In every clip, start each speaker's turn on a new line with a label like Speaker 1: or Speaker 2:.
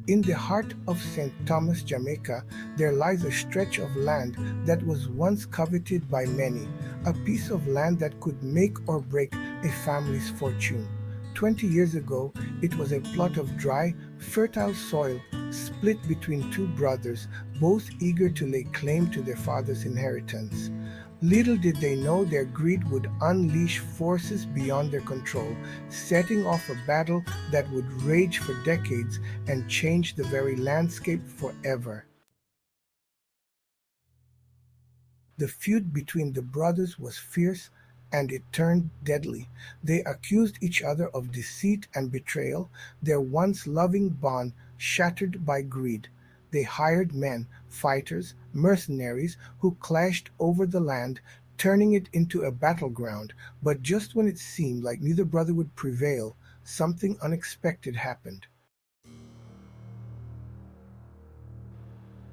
Speaker 1: In the heart of St. Thomas, Jamaica, there lies a stretch of land that was once coveted by many, a piece of land that could make or break a family's fortune. 20 years ago, it was a plot of dry, fertile soil split between two brothers, both eager to lay claim to their father's inheritance. Little did they know their greed would unleash forces beyond their control, setting off a battle that would rage for decades and change the very landscape forever. The feud between the brothers was fierce and it turned deadly. They accused each other of deceit and betrayal, their once loving bond shattered by greed. They hired men, fighters, mercenaries who clashed over the land, turning it into a battleground. But just when it seemed like neither brother would prevail, something unexpected happened.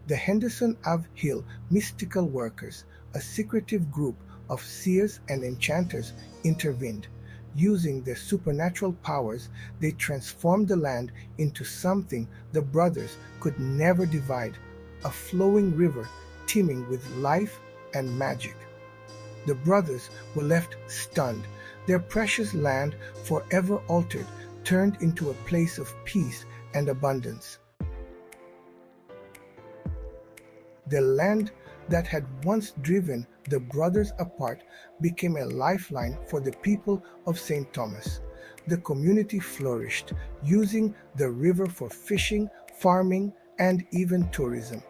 Speaker 1: The Henderson Ave Hill mystical workers, a secretive group of seers and enchanters, intervened. Using their supernatural powers, they transformed the land into something the brothers could never divide, a flowing river teeming with life and magic. The brothers were left stunned, their precious land, forever altered, turned into a place of peace and abundance. The land that had once driven the brothers apart became a lifeline for the people of St. Thomas. The community flourished, using the river for fishing, farming, and even tourism.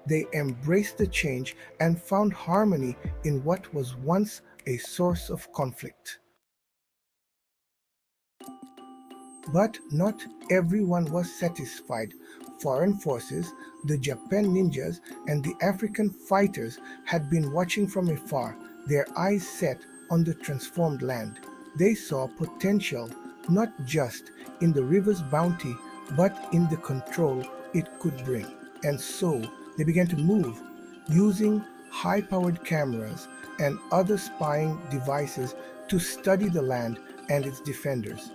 Speaker 1: They embraced the change and found harmony in what was once a source of conflict. But not everyone was satisfied. Foreign forces, the Japan ninjas, and the African fighters had been watching from afar, their eyes set on the transformed land. They saw potential not just in the river's bounty, but in the control it could bring. And so they began to move, using high powered cameras and other spying devices to study the land and its defenders.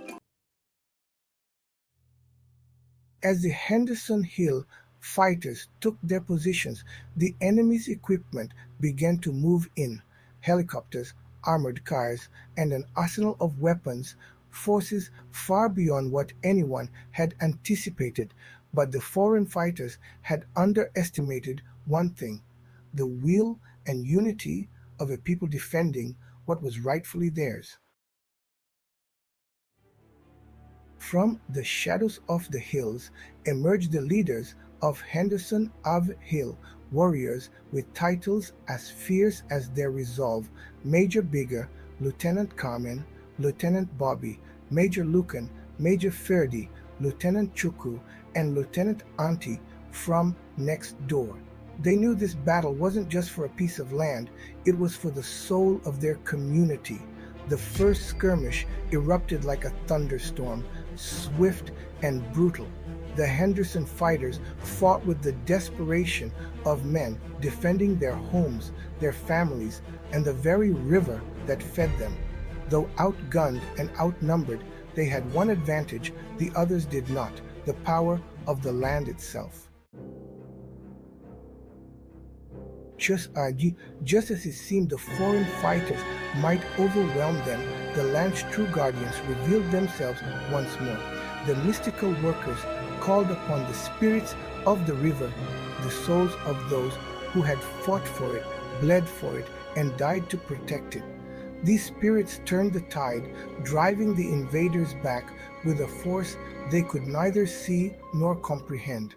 Speaker 1: As the Henderson Hill fighters took their positions, the enemy's equipment began to move in: helicopters, armored cars, and an arsenal of weapons, forces far beyond what anyone had anticipated. But the foreign fighters had underestimated one thing: the will and unity of a people defending what was rightfully theirs. From the shadows of the hills emerged the leaders of Henderson Ave Hill, warriors with titles as fierce as their resolve: Major Bigger, Lieutenant Carmen, Lieutenant Bobby, Major Lucan, Major Ferdy, Lieutenant Chuku, and Lieutenant Auntie from next door. They knew this battle wasn't just for a piece of land, it was for the soul of their community. The first skirmish erupted like a thunderstorm, swift and brutal. The Henderson fighters fought with the desperation of men defending their homes, their families, and the very river that fed them. Though outgunned and outnumbered, they had one advantage the others did not: the power of the land itself. Just as it seemed the foreign fighters might overwhelm them, the land's true guardians revealed themselves once more. The mystical workers called upon the spirits of the river, the souls of those who had fought for it, bled for it, and died to protect it. These spirits turned the tide, driving the invaders back with a force they could neither see nor comprehend.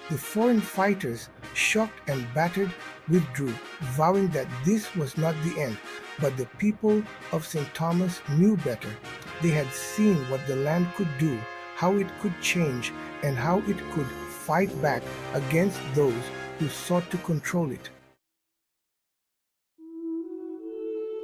Speaker 1: The foreign fighters, shocked and battered, withdrew, vowing that this was not the end. But the people of St. Thomas knew better. They had seen what the land could do, how it could change, and how it could fight back against those who sought to control it.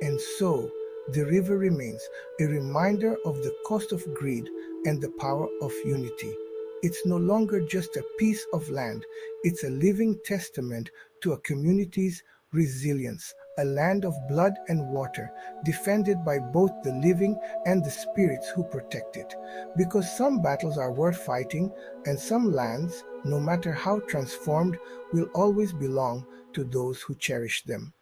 Speaker 1: And so, the river remains a reminder of the cost of greed and the power of unity. It's no longer just a piece of land, it's a living testament to a community's resilience, a land of blood and water, defended by both the living and the spirits who protect it. Because some battles are worth fighting, and some lands, no matter how transformed, will always belong to those who cherish them.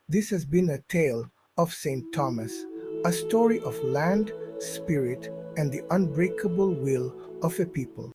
Speaker 1: This has been a tale of St. Thomas, a story of land, spirit, and the unbreakable will of a people.